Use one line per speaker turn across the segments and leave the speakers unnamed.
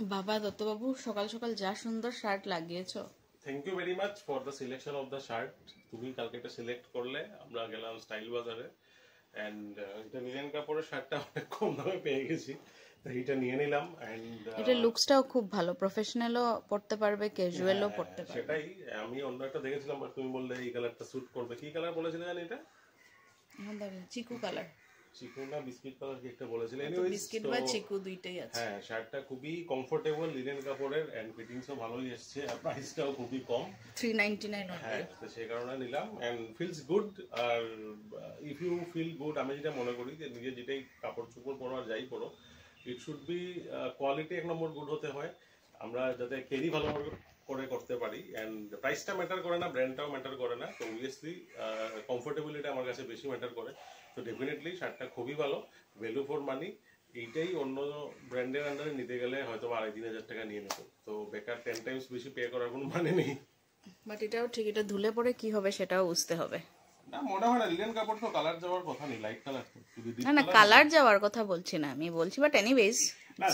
বাবা দত্তবাবু সকাল সকাল যা সুন্দর শার্ট লাগিয়েছো।
Thank you very much for the selection of the shirt. তুমি কালকে এটা সিলেক্ট করলে, আমরা গেলাম স্টাইল বাজারে অ্যান্ড এটা লিনেন কাপড়ের শার্টটা অনেক কম দামে পেয়ে গেছি, তো এটা নিয়ে নিলাম। অ্যান্ড
এটা লুকসটাও খুব ভালো, প্রফেশনালও পড়তে পারবে, ক্যাজুয়ালও পড়তে পারবে।
সেটাই, আমি অন্য একটা দেখেছিলাম বাট তুমি বললে এই কালারটা স্যুট করবে। কি কালার বলেছিলে জানি এটা?
চিকু কালার,
চিকু না বিস্কিট কালার কি একটা বলেছিলে?
বিস্কিট বা চিকু দুইটাই আছে।
হ্যাঁ, শার্টটা খুবই কমফোর্টেবল লিনেন কাপড়ের এন্ড ফিটিংসও ভালোই এসেছে আর প্রাইসটাও খুবই কম,
399
হ্যাঁ, তো সেই কারণে নিলাম এন্ড ফিলস গুড। আর ইফ ইউ ফিল গুড, আমি যেটা মনে করি যে নিজে যেটাই কাপড় চোপড় পরো আর যাই পরো, ইট শুড বি কোয়ালিটি এক নম্বর গুড হতে হয়, আমরা যাতে ক্যারি ভালো করে করতে পারি। এন্ড প্রাইসটা ম্যাটার করে না, ব্র্যান্ডটাও ম্যাটার করে না, তো অবভিয়াসলি কমফোর্টেবিলিটি আমার কাছে বেশি ম্যাটার করে। তো ডেফিনেটলি শার্টটা খুবই ভালো, ভ্যালু ফর মানি। এইটাই অন্য ব্র্যান্ডের আন্ডারে নিতে গেলে হয়তো 2,500-3,000 টাকা নিয়ে নেব, তো বেকার 10 টাইমস বেশি পে করার কোনো মানে নেই।
বাট এটাও ঠিক, এটা ধুলে পরে কি হবে সেটাও বুঝতে হবে।
না, মনে হয় না লিনেন কাপড় তো কালার যাওয়ার কথা নেই, লাইট কালার তো
না না, কালার যাওয়ার কথা বলছি না আমি, বলছি বাট এনিওয়েজ
না,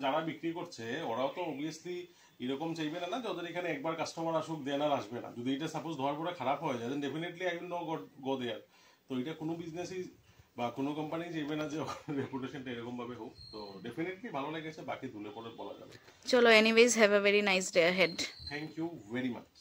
যারা বিক্রি করছে ওরাও তো অবভিয়াসলি এরকম চাইবে না যে ওদের এখানে একবার কাস্টমার আসুক দেন আর আসবে না। যদি এটা সাপোজ ধোয়ার পরে খারাপ হয়ে যায়, then definitely I will no go there. তো এটা কোনো বিজনেসই বা কোনো কোম্পানি চাইবে না যে রেপুটেশনটা এরকম ভাবে হোক। তো ডেফিনেটলি ভালো লেগেছে, বাকি ধুলে পরে বলা যাবে।
চলো, anyways have a very nice day ahead.
Thank you very much.